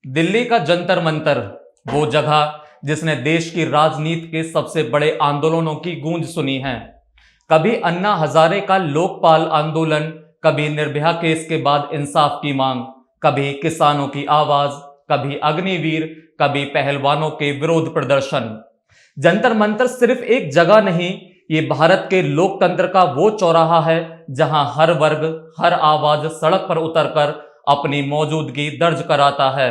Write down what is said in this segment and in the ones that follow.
दिल्ली का जंतर मंतर, वो जगह जिसने देश की राजनीति के सबसे बड़े आंदोलनों की गूंज सुनी है। कभी अन्ना हजारे का लोकपाल आंदोलन, कभी निर्भया केस के बाद इंसाफ की मांग, कभी किसानों की आवाज, कभी अग्निवीर, कभी पहलवानों के विरोध प्रदर्शन। जंतर मंतर सिर्फ एक जगह नहीं, ये भारत के लोकतंत्र का वो चौराहा है जहां हर वर्ग, हर आवाज सड़क पर उतरकर अपनी मौजूदगी दर्ज कराता है।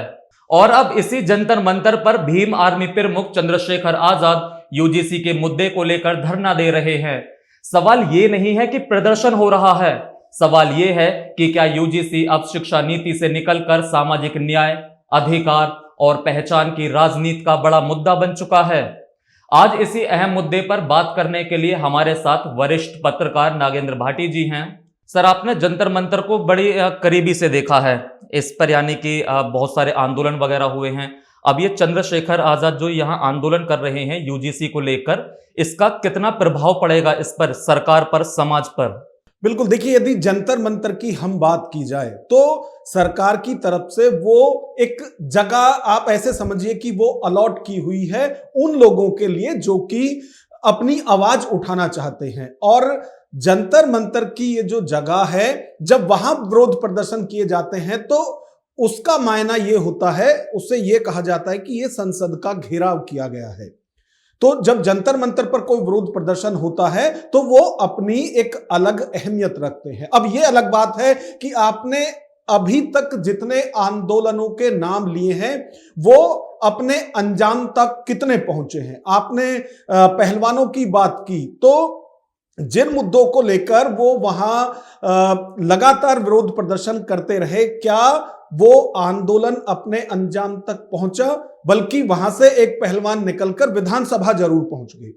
और अब इसी जंतर मंतर पर भीम आर्मी प्रमुख चंद्रशेखर आजाद यूजीसी के मुद्दे को लेकर धरना दे रहे हैं। सवाल ये नहीं है कि प्रदर्शन हो रहा है, सवाल ये है कि क्या यूजीसी अब शिक्षा नीति से निकलकर सामाजिक न्याय, अधिकार और पहचान की राजनीति का बड़ा मुद्दा बन चुका है। आज इसी अहम मुद्दे पर बात करने के लिए हमारे साथ वरिष्ठ पत्रकार नागेंद्र भाटी जी हैं। सर, आपने जंतर मंतर को बड़ी करीबी से देखा है, इस पर यानी कि बहुत सारे आंदोलन वगैरह हुए हैं। अब ये चंद्रशेखर आजाद जो यहाँ आंदोलन कर रहे हैं यूजीसी को लेकर, इसका कितना प्रभाव पड़ेगा इस पर, सरकार पर, समाज पर? बिल्कुल, देखिए, यदि जंतर मंतर की हम बात की जाए तो सरकार की तरफ से वो एक जगह आप ऐसे समझिए कि वो अलॉट की हुई है उन लोगों के लिए जो कि अपनी आवाज उठाना चाहते हैं। और जंतर मंतर की ये जो जगह है, जब वहां विरोध प्रदर्शन किए जाते हैं तो उसका मायना ये होता है, उससे ये कहा जाता है कि ये संसद का घेराव किया गया है। तो जब जंतर मंतर पर कोई विरोध प्रदर्शन होता है तो वो अपनी एक अलग अहमियत रखते हैं। अब ये अलग बात है कि आपने अभी तक जितने आंदोलनों के नाम लिए हैं वो अपने अंजाम तक कितने पहुंचे हैं। आपने पहलवानों की बात की, तो जिन मुद्दों को लेकर वो वहां लगातार विरोध प्रदर्शन करते रहे, क्या वो आंदोलन अपने अंजाम तक पहुंचा? बल्कि वहां से एक पहलवान निकलकर विधानसभा जरूर पहुंच गए।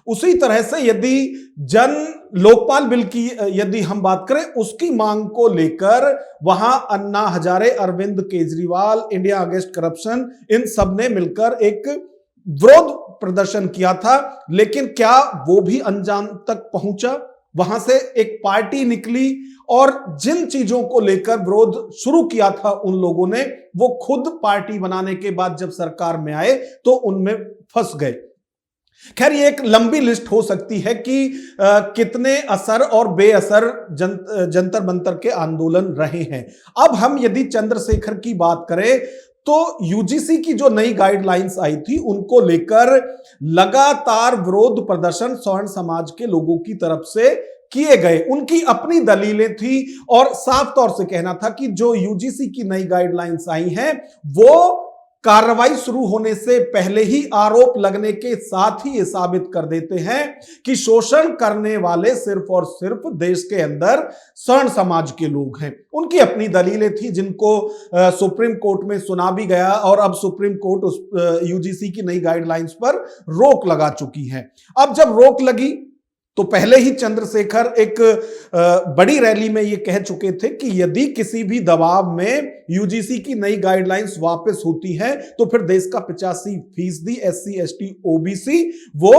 उसी तरह से यदि जन लोकपाल बिल की यदि हम बात करें, उसकी मांग को लेकर वहां Anna Hazare, Arvind Kejriwal, India against corruption, इन सब ने मिलकर एक विरोध प्रदर्शन किया था। लेकिन क्या वो भी अंजाम तक पहुंचा? वहां से एक पार्टी निकली और जिन चीजों को लेकर विरोध शुरू किया था उन लोगों ने, वो खुद पार्टी बनाने के बाद जब सरकार में आए तो उनमें फंस गए। खैर, ये एक लंबी लिस्ट हो सकती है कि कितने असर और बेअसर जंतर मंतर के आंदोलन रहे हैं। अब हम यदि चंद्रशेखर की बात करें तो यूजीसी की जो नई गाइडलाइंस आई थी उनको लेकर लगातार विरोध प्रदर्शन स्वर्ण समाज के लोगों की तरफ से किए गए। उनकी अपनी दलीलें थी और साफ तौर से कहना था कि जो यूजीसी की नई गाइडलाइंस आई हैं वो कार्रवाई शुरू होने से पहले ही आरोप लगने के साथ ही ये साबित कर देते हैं कि शोषण करने वाले सिर्फ और सिर्फ देश के अंदर स्वर्ण समाज के लोग हैं। उनकी अपनी दलीलें थी जिनको सुप्रीम कोर्ट में सुना भी गया और अब सुप्रीम कोर्ट उस यूजीसी की नई गाइडलाइंस पर रोक लगा चुकी है। अब जब रोक लगी तो पहले ही चंद्रशेखर एक बड़ी रैली में ये कह चुके थे कि यदि किसी भी दबाव में यूजीसी की नई गाइडलाइंस वापस होती हैं तो फिर देश का 85% SC ST OBC वो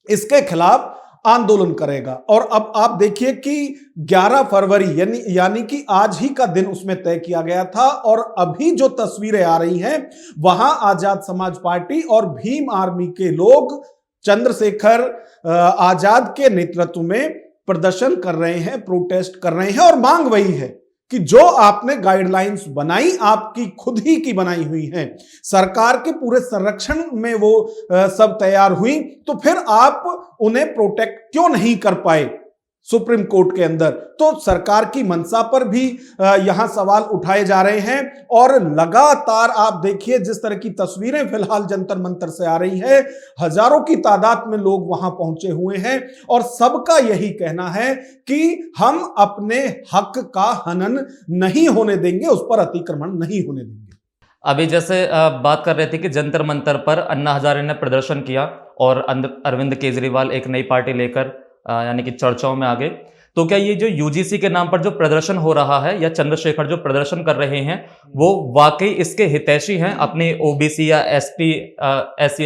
इसके खिलाफ आंदोलन करेगा। और अब आप देखिए कि 11 फरवरी यानी कि आज ही का दिन उसमें तय किया गया था। और अभी जो तस्वीरें आ रही हैं वहां आजाद समाज पार्टी और भीम आर्मी के लोग चंद्रशेखर आजाद के नेतृत्व में प्रदर्शन कर रहे हैं, प्रोटेस्ट कर रहे हैं। और मांग वही है कि जो आपने गाइडलाइंस बनाई, आपकी खुद ही की बनाई हुई है, सरकार के पूरे संरक्षण में वो सब तैयार हुई, तो फिर आप उन्हें प्रोटेक्ट क्यों नहीं कर पाए सुप्रीम कोर्ट के अंदर? तो सरकार की मंशा पर भी यहां सवाल उठाए जा रहे हैं। और लगातार आप देखिए जिस तरह की तस्वीरें फिलहाल जंतर मंतर से आ रही है, हजारों की तादाद में लोग वहां पहुंचे हुए हैं और सबका यही कहना है कि हम अपने हक का हनन नहीं होने देंगे, उस पर अतिक्रमण नहीं होने देंगे। अभी जैसे बात कर रहे थे कि जंतर मंतर पर अन्ना हजारे ने प्रदर्शन किया और अरविंद केजरीवाल एक नई पार्टी लेकर यानी कि चर्चाओं में आ गए, तो क्या ये जो यूजीसी के नाम पर जो प्रदर्शन हो रहा है या चंद्रशेखर जो प्रदर्शन कर रहे हैं वो वाकई इसके हितैषी हैं अपने ओबीसी या SC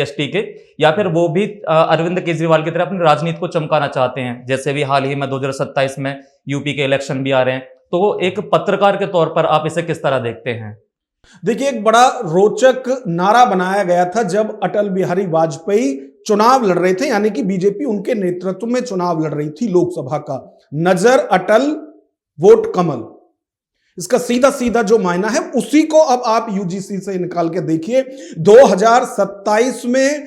ST के, या फिर वो भी अरविंद केजरीवाल की तरह अपनी राजनीति को चमकाना चाहते हैं? जैसे भी हाल ही में 2027 में यूपी के इलेक्शन भी आ रहे हैं, तो एक पत्रकार के तौर पर आप इसे किस तरह देखते हैं? देखिए, एक बड़ा रोचक नारा बनाया गया था जब अटल बिहारी वाजपेयी चुनाव लड़ रहे थे, यानी कि बीजेपी उनके नेतृत्व में चुनाव लड़ रही थी लोकसभा का। नजर अटल, वोट कमल। इसका सीधा सीधा जो मायना है उसी को अब आप यूजीसी से निकाल के देखिए। 2027 में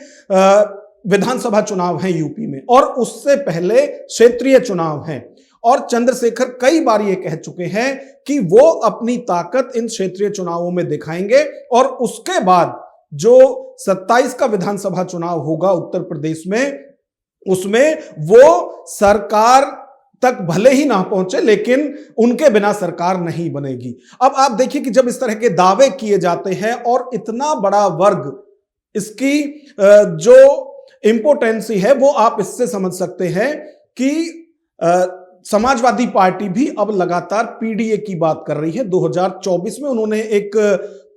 विधानसभा चुनाव है यूपी में, और उससे पहले क्षेत्रीय चुनाव हैं। और चंद्रशेखर कई बार ये कह चुके हैं कि वो अपनी ताकत इन क्षेत्रीय चुनावों में दिखाएंगे, और उसके बाद जो 27 का विधानसभा चुनाव होगा उत्तर प्रदेश में, उसमें वो सरकार तक भले ही ना पहुंचे, लेकिन उनके बिना सरकार नहीं बनेगी। अब आप देखिए कि जब इस तरह के दावे किए जाते हैं और इतना बड़ा वर्ग इसकी जो इंपोर्टेंसी है वो आप इससे समझ सकते हैं कि समाजवादी पार्टी भी अब लगातार पीडीए की बात कर रही है। 2024 में उन्होंने एक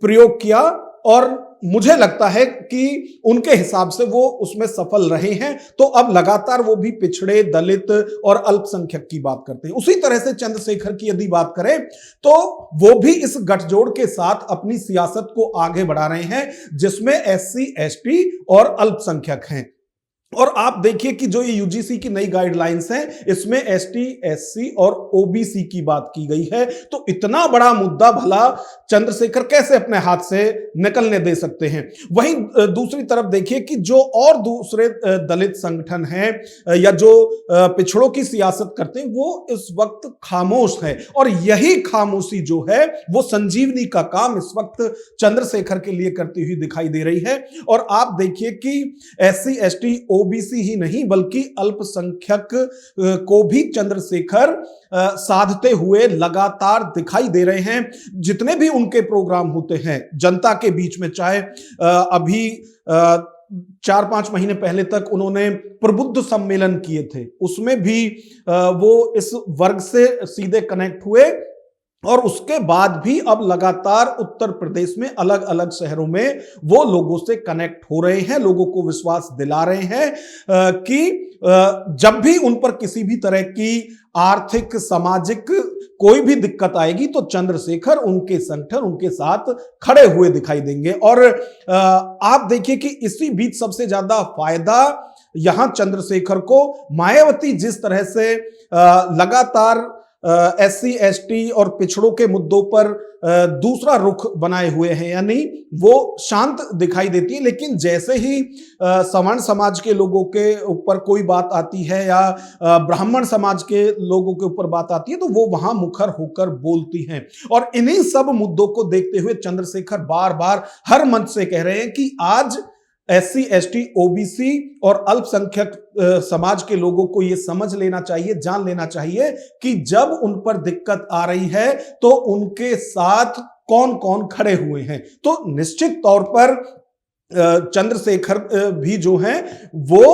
प्रयोग किया और मुझे लगता है कि उनके हिसाब से वो उसमें सफल रहे हैं। तो अब लगातार वो भी पिछड़े, दलित और अल्पसंख्यक की बात करते हैं। उसी तरह से चंद्रशेखर की यदि बात करें तो वो भी इस गठजोड़ के साथ अपनी सियासत को आगे बढ़ा रहे हैं, जिसमें एससी, एसटी और अल्पसंख्यक हैं। और आप देखिए कि जो ये यूजीसी की नई गाइडलाइंस हैं, इसमें एसटी, एससी और ओबीसी की बात की गई है। तो इतना बड़ा मुद्दा भला चंद्रशेखर कैसे अपने हाथ से निकलने दे सकते हैं। वहीं दूसरी तरफ देखिए कि जो और दूसरे दलित संगठन हैं या जो पिछड़ों की सियासत करते हैं, वो इस वक्त खामोश है। और यही खामोशी जो है वो संजीवनी का काम इस वक्त चंद्रशेखर के लिए करती हुई दिखाई दे रही है। और आप देखिए कि एससी, एसटी, ओबीसी ही नहीं बल्कि अल्पसंख्यक को भी चंद्रशेखर साधते हुए लगातार दिखाई दे रहे हैं। जितने भी उनके प्रोग्राम होते हैं जनता के बीच में, चाहे अभी 4-5 महीने पहले तक उन्होंने प्रबुद्ध सम्मेलन किए थे, उसमें भी वो इस वर्ग से सीधे कनेक्ट हुए। और उसके बाद भी अब लगातार उत्तर प्रदेश में अलग अलग शहरों में वो लोगों से कनेक्ट हो रहे हैं, लोगों को विश्वास दिला रहे हैं कि जब भी उन पर किसी भी तरह की आर्थिक, सामाजिक कोई भी दिक्कत आएगी तो चंद्रशेखर, उनके संगठन उनके साथ खड़े हुए दिखाई देंगे। और आप देखिए कि इसी बीच सबसे ज्यादा फायदा यहां चंद्रशेखर को मायावती जिस तरह से लगातार एससी, एसटी और पिछड़ों के मुद्दों पर दूसरा रुख बनाए हुए हैं, यानी वो शांत दिखाई देती है, लेकिन जैसे ही सवर्ण समाज के लोगों के ऊपर कोई बात आती है या ब्राह्मण समाज के लोगों के ऊपर बात आती है तो वो वहां मुखर होकर बोलती हैं। और इन्हीं सब मुद्दों को देखते हुए चंद्रशेखर बार बार हर मंच से कह रहे हैं कि आज एससी, एसटी, ओबीसी और अल्पसंख्यक समाज के लोगों को यह समझ लेना चाहिए, जान लेना चाहिए कि जब उन पर दिक्कत आ रही है तो उनके साथ कौन कौन खड़े हुए हैं। तो निश्चित तौर पर चंद्रशेखर भी जो हैं वो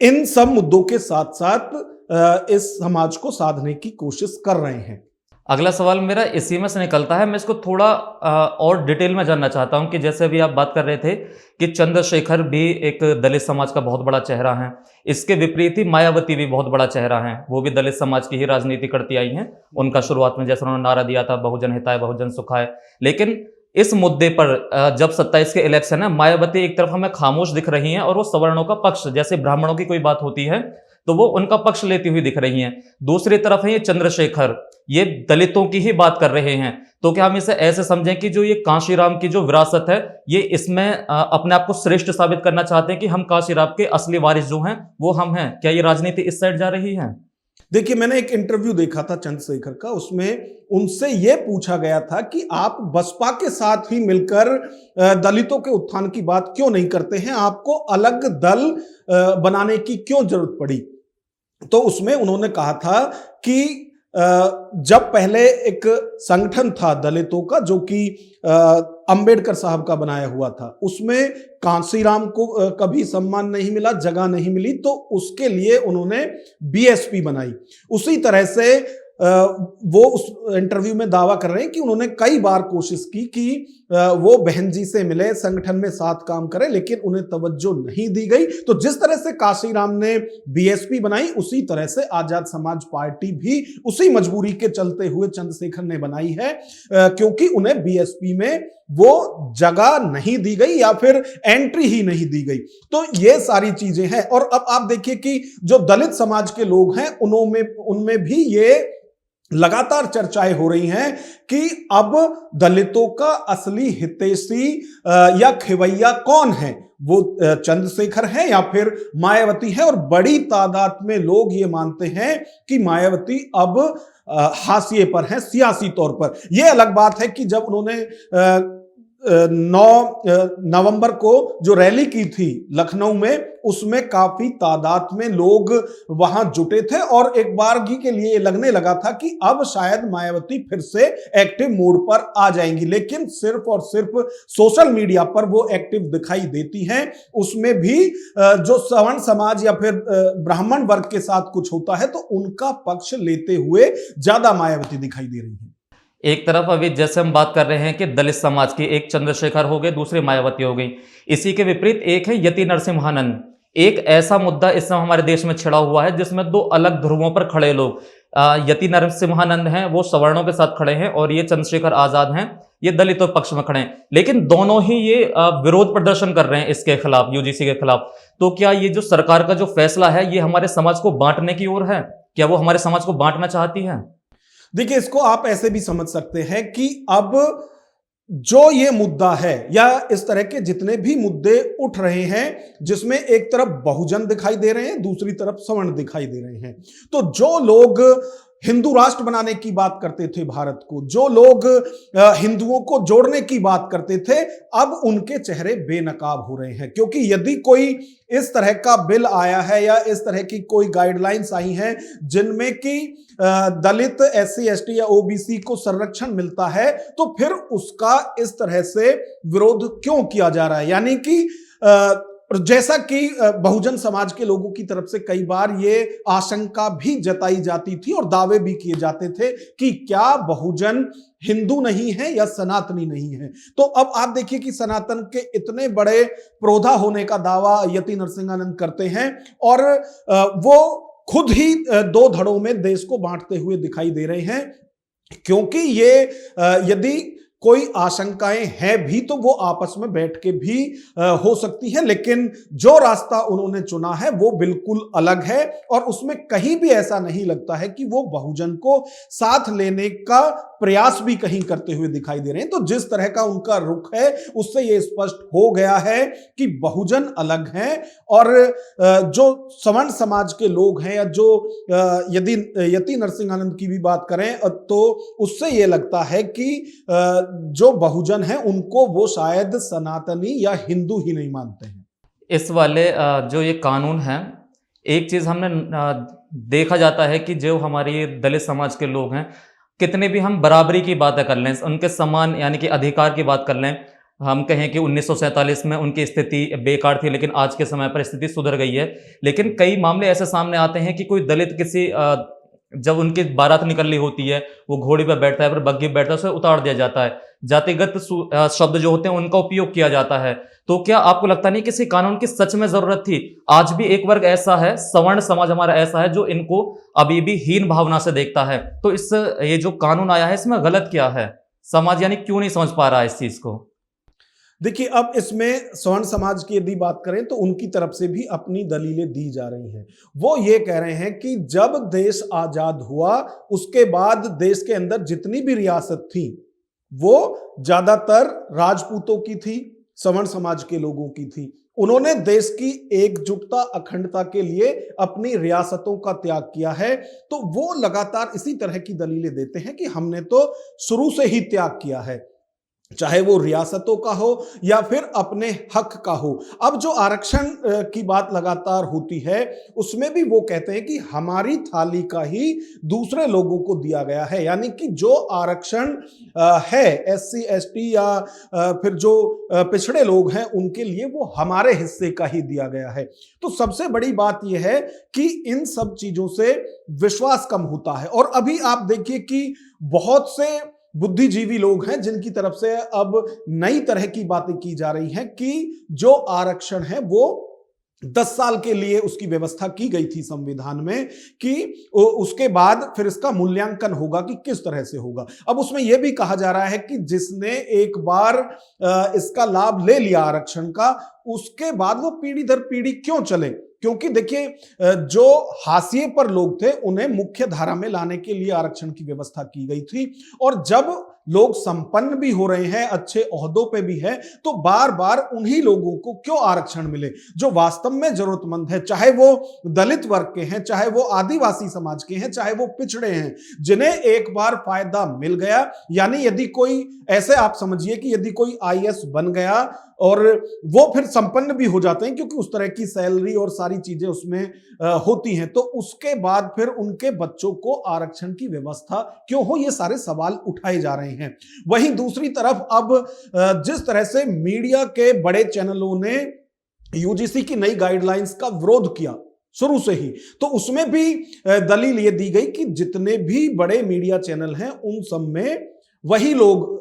इन सब मुद्दों के साथ साथ इस समाज को साधने की कोशिश कर रहे हैं। अगला सवाल मेरा इसी में से निकलता है, मैं इसको थोड़ा और डिटेल में जानना चाहता हूं कि जैसे अभी आप बात कर रहे थे कि चंद्रशेखर भी एक दलित समाज का बहुत बड़ा चेहरा है, इसके विपरीत ही मायावती भी बहुत बड़ा चेहरा है, वो भी दलित समाज की ही राजनीति करती आई हैं। उनका शुरुआत में जैसे उन्होंने नारा दिया था बहुजन हिताय बहुजन सुखाय, लेकिन इस मुद्दे पर जब 27 के इलेक्शन है, मायावती एक तरफ हमें खामोश दिख रही हैं और वो सवर्णों का पक्ष, जैसे ब्राह्मणों की कोई बात होती है तो वो उनका पक्ष लेती हुई दिख रही हैं। दूसरी तरफ है ये चंद्रशेखर, ये दलितों की ही बात कर रहे हैं। तो क्या हम इसे ऐसे समझें कि जो ये कांशीराम की जो विरासत है, ये इसमें अपने आप को श्रेष्ठ साबित करना चाहते हैं कि हम कांशीराम के असली वारिस जो हैं वो हम हैं? क्या ये राजनीति इस साइड जा रही है? देखिए, मैंने एक इंटरव्यू देखा था चंद्रशेखर का, उसमें उनसे यह पूछा गया था कि आप बसपा के साथ ही मिलकर दलितों के उत्थान की बात क्यों नहीं करते हैं, आपको अलग दल बनाने की क्यों जरूरत पड़ी। तो उसमें उन्होंने कहा था कि जब पहले एक संगठन था दलितों का जो कि अंबेडकर साहब का बनाया हुआ था, उसमें कांशीराम को कभी सम्मान नहीं मिला, जगह नहीं मिली, तो उसके लिए उन्होंने बीएसपी बनाई। उसी तरह से वो उस इंटरव्यू में दावा कर रहे हैं कि उन्होंने कई बार कोशिश की कि वो बहन जी से मिले, संगठन में साथ काम करें, लेकिन उन्हें तवज्जो नहीं दी गई। तो जिस तरह से काशीराम ने बीएसपी बनाई, उसी तरह से आजाद समाज पार्टी भी उसी मजबूरी के चलते हुए चंद्रशेखर ने बनाई है, क्योंकि उन्हें बीएसपी में वो जगह नहीं दी गई या फिर एंट्री ही नहीं दी गई। तो ये सारी चीजें हैं। और अब आप देखिए कि जो दलित समाज के लोग हैं उनमें भी ये लगातार चर्चाएं हो रही हैं कि अब दलितों का असली हितैषी या खेवैया कौन है, वो चंद्रशेखर है या फिर मायावती है। और बड़ी तादाद में लोग ये मानते हैं कि मायावती अब हाशिए पर है सियासी तौर पर। यह अलग बात है कि जब उन्होंने 9 नवंबर को जो रैली की थी लखनऊ में, उसमें काफी तादाद में लोग वहां जुटे थे और एक बारगी के लिए लगने लगा था कि अब शायद मायावती फिर से एक्टिव मोड पर आ जाएंगी। लेकिन सिर्फ और सिर्फ सोशल मीडिया पर वो एक्टिव दिखाई देती हैं। उसमें भी जो सवर्ण समाज या फिर ब्राह्मण वर्ग के साथ कुछ होता है तो उनका पक्ष लेते हुए ज्यादा मायावती दिखाई दे रही है। एक तरफ अभी जैसे हम बात कर रहे हैं कि दलित समाज की, एक चंद्रशेखर हो गए, दूसरी मायावती हो गई। इसी के विपरीत एक है यति नरसिम्हानंद। एक ऐसा मुद्दा इस समय हमारे देश में छिड़ा हुआ है जिसमें दो अलग ध्रुवों पर खड़े लोग, यति नरसिम्हानंद हैं, वो सवर्णों के साथ खड़े हैं, और ये चंद्रशेखर आजाद हैं, ये दलितों पक्ष में खड़े हैं। लेकिन दोनों ही ये विरोध प्रदर्शन कर रहे हैं इसके खिलाफ, यूजीसी के खिलाफ। तो क्या ये जो सरकार का जो फैसला है ये हमारे समाज को बांटने की ओर है? क्या वो हमारे समाज को बांटना चाहती है? देखिए, इसको आप ऐसे भी समझ सकते हैं कि अब जो ये मुद्दा है या इस तरह के जितने भी मुद्दे उठ रहे हैं, जिसमें एक तरफ बहुजन दिखाई दे रहे हैं, दूसरी तरफ सवर्ण दिखाई दे रहे हैं, तो जो लोग हिंदू राष्ट्र बनाने की बात करते थे भारत को, जो लोग हिंदुओं को जोड़ने की बात करते थे, अब उनके चेहरे बेनकाब हो रहे हैं। क्योंकि यदि कोई इस तरह का बिल आया है या इस तरह की कोई गाइडलाइंस आई हैं जिनमें कि दलित, एससी, एसटी या ओबीसी को संरक्षण मिलता है, तो फिर उसका इस तरह से विरोध क्यों किया जा रहा है? यानी कि जैसा कि बहुजन समाज के लोगों की तरफ से कई बार ये आशंका भी जताई जाती थी और दावे भी किए जाते थे कि क्या बहुजन हिंदू नहीं है या सनातनी नहीं है। तो अब आप देखिए कि सनातन के इतने बड़े प्रोधा होने का दावा यति नरसिम्हानंद करते हैं और वो खुद ही दो धड़ों में देश को बांटते हुए दिखाई दे रहे हैं। क्योंकि ये यदि कोई आशंकाएं हैं भी तो वो आपस में बैठ के भी हो सकती है, लेकिन जो रास्ता उन्होंने चुना है वो बिल्कुल अलग है और उसमें कहीं भी ऐसा नहीं लगता है कि वो बहुजन को साथ लेने का प्रयास भी कहीं करते हुए दिखाई दे रहे हैं। तो जिस तरह का उनका रुख है उससे ये स्पष्ट हो गया है कि बहुजन अलग हैं और जो सवर्ण समाज के लोग हैं या जो यदि यति नरसिम्हानंद की भी बात करें तो उससे ये लगता है कि जो बहुजन है उनको वो शायद सनातनी या हिंदू ही नहीं मानते हैं। इस वाले जो ये कानून है, एक चीज हमने देखा जाता है कि जो हमारी दलित समाज के लोग हैं, कितने भी हम बराबरी की बातें कर लें, उनके समान यानी कि अधिकार की बात कर लें, हम कहें कि 1947 में उनकी स्थिति बेकार थी लेकिन आज के समय पर स्थिति सुधर गई है। लेकिन कई मामले ऐसे सामने आते हैं कि कोई दलित किसी जब उनकी बारात निकलनी होती है, वो घोड़ी पर बैठता है, फिर बग्घी पर बैठता है, उसे उतार दिया जाता है, जातिगत शब्द जो होते हैं उनका उपयोग किया जाता है। तो क्या आपको लगता नहीं किसी कानून की सच में जरूरत थी? आज भी एक वर्ग ऐसा है, सवर्ण समाज हमारा ऐसा है जो इनको अभी भी हीन भावना से देखता है। तो इस ये जो कानून आया है इसमें गलत क्या है? समाज यानी क्यों नहीं समझ पा रहा है इस चीज को? देखिए, अब इसमें सवर्ण समाज की यदि बात करें तो उनकी तरफ से भी अपनी दलीलें दी जा रही हैं। वो ये कह रहे हैं कि जब देश आजाद हुआ उसके बाद देश के अंदर जितनी भी रियासत थी वो ज्यादातर राजपूतों की थी, सवर्ण समाज के लोगों की थी। उन्होंने देश की एकजुटता, अखंडता के लिए अपनी रियासतों का त्याग किया है। तो वो लगातार इसी तरह की दलीलें देते हैं कि हमने तो शुरू से ही त्याग किया है। चाहे वो रियासतों का हो या फिर अपने हक का हो। अब जो आरक्षण की बात लगातार होती है, उसमें भी वो कहते हैं कि हमारी थाली का ही दूसरे लोगों को दिया गया है, यानी कि जो आरक्षण है एससी एसटी या फिर जो पिछड़े लोग हैं उनके लिए, वो हमारे हिस्से का ही दिया गया है। तो सबसे बड़ी बात यह है कि इन सब चीजों से विश्वास कम होता है। और अभी आप देखिए कि बहुत से बुद्धिजीवी लोग हैं जिनकी तरफ से अब नई तरह की बातें की जा रही हैं कि जो आरक्षण है वो 10 साल के लिए उसकी व्यवस्था की गई थी संविधान में कि उसके बाद फिर इसका मूल्यांकन होगा कि किस तरह से होगा। अब उसमें यह भी कहा जा रहा है कि जिसने एक बार इसका लाभ ले लिया आरक्षण का, उसके बाद वो पीढ़ी दर पीढ़ी क्यों चले, क्योंकि देखिए जो हाशिए पर लोग थे उन्हें मुख्य धारा में लाने के लिए आरक्षण की व्यवस्था की गई थी। और जब लोग संपन्न भी हो रहे हैं, अच्छे ओहदों पे भी है, तो बार बार उन्हीं लोगों को क्यों आरक्षण मिले जो वास्तव में जरूरतमंद है, चाहे वो दलित वर्ग के हैं, चाहे वो आदिवासी समाज के हैं, चाहे वो पिछड़े हैं, जिन्हें एक बार फायदा मिल गया। यानी यदि कोई, ऐसे आप समझिए कि यदि कोई आईएएस बन गया और वो फिर संपन्न भी हो जाते हैं क्योंकि उस तरह की सैलरी और सारी चीजें उसमें होती हैं, तो उसके बाद फिर उनके बच्चों को आरक्षण की व्यवस्था क्यों हो, ये सारे सवाल उठाए जा रहे हैं। वहीं दूसरी तरफ अब जिस तरह से मीडिया के बड़े चैनलों ने यूजीसी की नई गाइडलाइंस का विरोध किया शुरू से ही, तो उसमें भी दलील ये दी गई कि जितने भी बड़े मीडिया चैनल हैं उन सब में वही लोग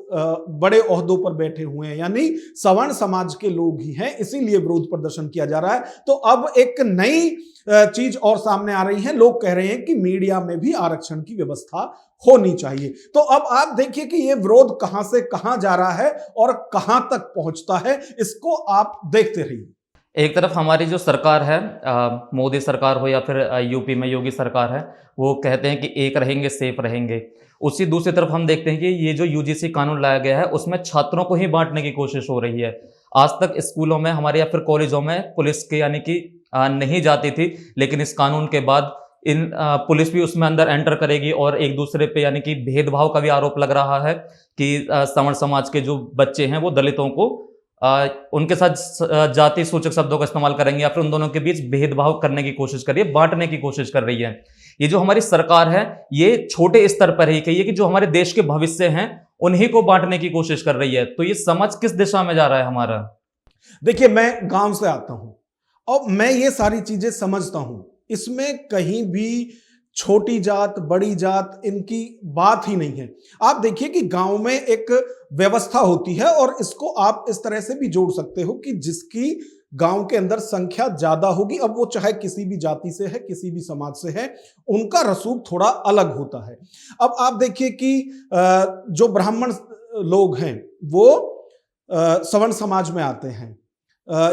बड़े ओहदों पर बैठे हुए हैं, यानी सवर्ण समाज के लोग ही हैं, इसीलिए विरोध प्रदर्शन किया जा रहा है। तो अब एक नई चीज और सामने आ रही है, लोग कह रहे हैं कि मीडिया में भी आरक्षण की व्यवस्था होनी चाहिए। तो अब आप देखिए कि ये विरोध कहां से कहां जा रहा है और कहां तक पहुंचता है, इसको आप देखते रहिए। एक तरफ हमारी जो सरकार है, मोदी सरकार हो या फिर यूपी में योगी सरकार है, वो कहते हैं कि एक रहेंगे सेफ रहेंगे। उसी दूसरी तरफ हम देखते हैं कि ये जो यूजीसी कानून लाया गया है उसमें छात्रों को ही बांटने की कोशिश हो रही है। आज तक स्कूलों में हमारे या फिर कॉलेजों में पुलिस के यानी कि नहीं जाती थी, लेकिन इस कानून के बाद इन पुलिस भी उसमें अंदर एंटर करेगी और एक दूसरे पे यानी कि भेदभाव का भी आरोप लग रहा है कि सवर्ण समाज के जो बच्चे हैं वो दलितों को उनके साथ जाति सूचक शब्दों का इस्तेमाल करेंगे या फिर उन दोनों के बीच भेदभाव करने की कोशिश कर रही है, बांटने की कोशिश कर रही है। ये जो हमारी सरकार है ये छोटे स्तर पर ही कहिए कि जो हमारे देश के भविष्य हैं उन्हीं को बांटने की कोशिश कर रही है। तो ये समझ किस दिशा में जा रहा है हमारा? देखिए, मैं गांव से आता हूं और मैं ये सारी चीजें समझता हूं, इसमें कहीं भी छोटी जात बड़ी जात इनकी बात ही नहीं है। आप देखिए कि गांव में एक व्यवस्था होती है और इसको आप इस तरह से भी जोड़ सकते हो कि जिसकी गांव के अंदर संख्या ज्यादा होगी, अब वो चाहे किसी भी जाति से है, किसी भी समाज से है, उनका रसूख थोड़ा अलग होता है। अब आप देखिए कि जो ब्राह्मण लोग हैं वो सवर्ण समाज में आते हैं,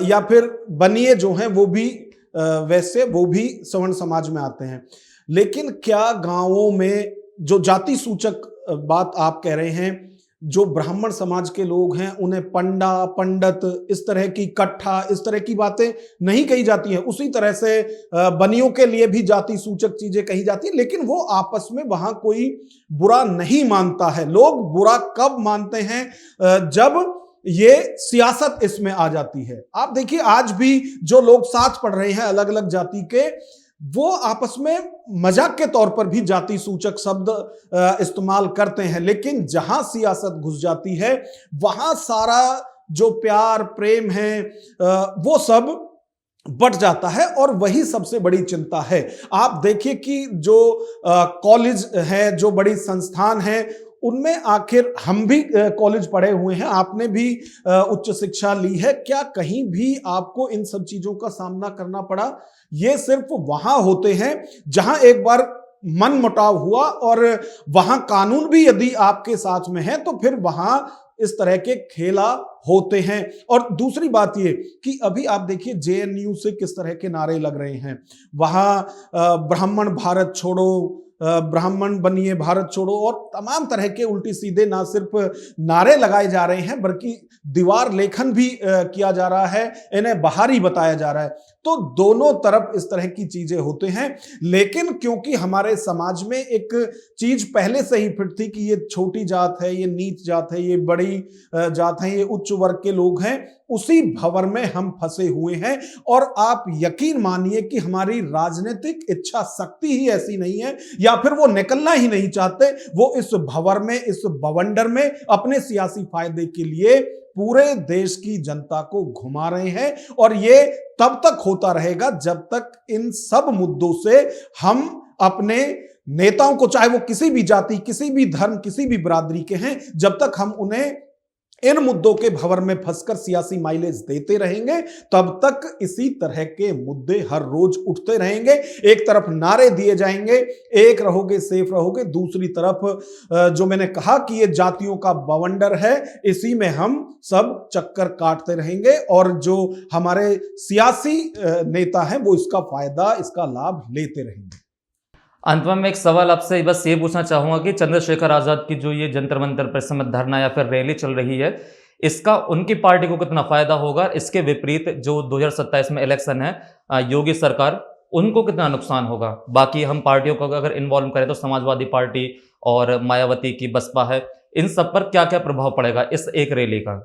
या फिर बनिए जो हैं वो भी वैसे वो भी सवर्ण समाज में आते हैं। लेकिन क्या गांवों में जो जाति सूचक बात आप कह रहे हैं, जो ब्राह्मण समाज के लोग हैं उन्हें पंडा पंडित इस तरह की कट्ठा इस तरह की बातें नहीं कही जाती हैं। उसी तरह से बनियों के लिए भी जाति सूचक चीजें कही जाती हैं, लेकिन वो आपस में वहां कोई बुरा नहीं मानता है। लोग बुरा कब मानते हैं? जब ये सियासत इसमें आ जाती है। आप देखिए आज भी जो लोग साथ पढ़ रहे हैं अलग अलग जाति के, वो आपस में मजाक के तौर पर भी जाति सूचक शब्द इस्तेमाल करते हैं, लेकिन जहां सियासत घुस जाती है वहां सारा जो प्यार प्रेम है वो सब बट जाता है। और वही सबसे बड़ी चिंता है। आप देखिए कि जो कॉलेज है, जो बड़ी संस्थान है, उनमें आखिर हम भी कॉलेज पढ़े हुए हैं, आपने भी उच्च शिक्षा ली है, क्या कहीं भी आपको इन सब चीजों का सामना करना पड़ा? ये सिर्फ वहां होते हैं जहां एक बार मन मुटाव हुआ और वहां कानून भी यदि आपके साथ में है तो फिर वहां इस तरह के खेला होते हैं। और दूसरी बात ये कि अभी आप देखिए जेएनयू से किस तरह के नारे लग रहे हैं। वहां ब्राह्मण भारत छोड़ो, ब्राह्मण बनिए, भारत छोड़ो और तमाम तरह के उल्टी सीधे ना सिर्फ नारे लगाए जा रहे हैं बल्कि दीवार लेखन भी किया जा रहा है, इन्हें बाहरी बताया जा रहा है। तो दोनों तरफ इस तरह की चीजें होते हैं, लेकिन क्योंकि हमारे समाज में एक चीज पहले से ही फिट थी कि ये छोटी जात है, ये नीच जात है, ये बड़ी जात है, ये उच्च वर्ग के लोग हैं, उसी भंवर में हम फंसे हुए हैं। और आप यकीन मानिए कि हमारी राजनीतिक इच्छा शक्ति ही ऐसी नहीं है, या फिर वो निकलना ही नहीं चाहते। वो इस भंवर में, इस बवंडर में अपने सियासी फायदे के लिए पूरे देश की जनता को घुमा रहे हैं। और ये तब तक होता रहेगा जब तक इन सब मुद्दों से हम अपने नेताओं को, चाहे वो किसी भी जाति, किसी भी धर्म, किसी भी बिरादरी के हैं, जब तक हम उन्हें इन मुद्दों के भंवर में फंसकर सियासी माइलेज देते रहेंगे, तब तक इसी तरह के मुद्दे हर रोज उठते रहेंगे। एक तरफ नारे दिए जाएंगे, एक रहोगे सेफ रहोगे, दूसरी तरफ जो मैंने कहा कि ये जातियों का बवंडर है, इसी में हम सब चक्कर काटते रहेंगे और जो हमारे सियासी नेता हैं वो इसका फायदा, इसका लाभ लेते रहेंगे। अंत में मैं एक सवाल आपसे बस ये पूछना चाहूंगा कि चंद्रशेखर आजाद की जो ये जंतर मंतर पर समत धरना या फिर रैली चल रही है, इसका उनकी पार्टी को कितना फायदा होगा? इसके विपरीत जो 2027 में इलेक्शन है, योगी सरकार, उनको कितना नुकसान होगा? बाकी हम पार्टियों को अगर इन्वॉल्व करें तो समाजवादी पार्टी और मायावती की बसपा है, इन सब पर क्या क्या प्रभाव पड़ेगा इस एक रैली का?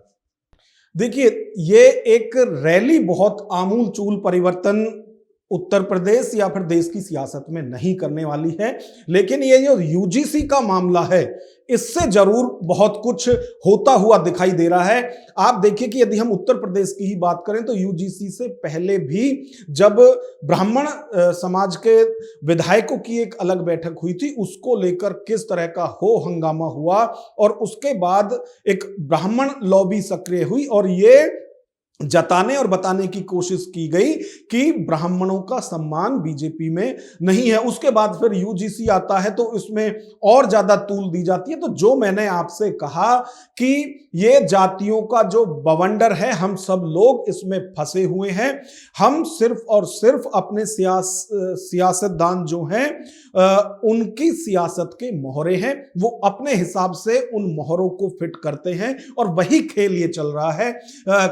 देखिए, ये एक रैली बहुत आमूल चूल परिवर्तन उत्तर प्रदेश या फिर देश की सियासत में नहीं करने वाली है, लेकिन ये जो यूजीसी का मामला है, इससे जरूर बहुत कुछ होता हुआ दिखाई दे रहा है। आप देखिए कि यदि हम उत्तर प्रदेश की ही बात करें तो यूजीसी से पहले भी जब ब्राह्मण समाज के विधायकों की एक अलग बैठक हुई थी, उसको लेकर किस तरह का हो हंगामा हुआ और उसके बाद एक ब्राह्मण लॉबी सक्रिय हुई और ये जताने और बताने की कोशिश की गई कि ब्राह्मणों का सम्मान बीजेपी में नहीं है। उसके बाद फिर यूजीसी आता है तो इसमें और ज्यादा तूल दी जाती है। तो जो मैंने आपसे कहा कि ये जातियों का जो बवंडर है, हम सब लोग इसमें फंसे हुए हैं। हम सिर्फ और सिर्फ अपने सियासतदान जो हैं उनकी सियासत के मोहरे हैं, वो अपने हिसाब से उन मोहरों को फिट करते हैं और वही खेल ये चल रहा है।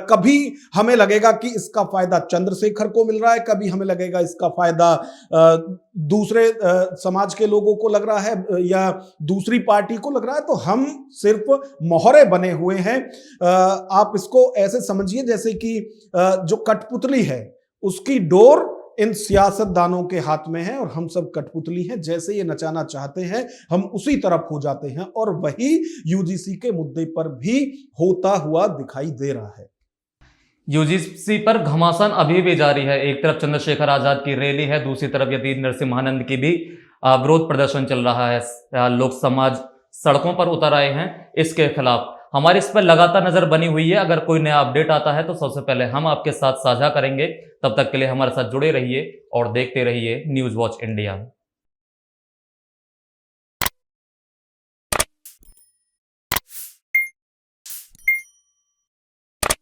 कभी हमें लगेगा कि इसका फायदा चंद्रशेखर को मिल रहा है, कभी हमें लगेगा इसका फायदा दूसरे समाज के लोगों को लग रहा है या दूसरी पार्टी को लग रहा है। तो हम सिर्फ मोहरे बने हुए हैं। आप इसको ऐसे समझिए जैसे कि जो कठपुतली है उसकी डोर इन सियासतदानों के हाथ में है और हम सब कठपुतली हैं, जैसे ये नचाना चाहते हैं हम उसी तरफ हो जाते हैं। और वही यूजीसी के मुद्दे पर भी होता हुआ दिखाई दे रहा है। यूजीसी पर घमासान अभी भी जारी है। एक तरफ चंद्रशेखर आजाद की रैली है, दूसरी तरफ यदि नरसिम्हानंद की भी विरोध प्रदर्शन चल रहा है। लोग समाज सड़कों पर उतर आए हैं इसके खिलाफ। हमारी इस पर लगातार नजर बनी हुई है। अगर कोई नया अपडेट आता है तो सबसे पहले हम आपके साथ साझा करेंगे। तब तक के लिए हमारे साथ जुड़े रहिए और देखते रहिए न्यूज़ वॉच इंडिया।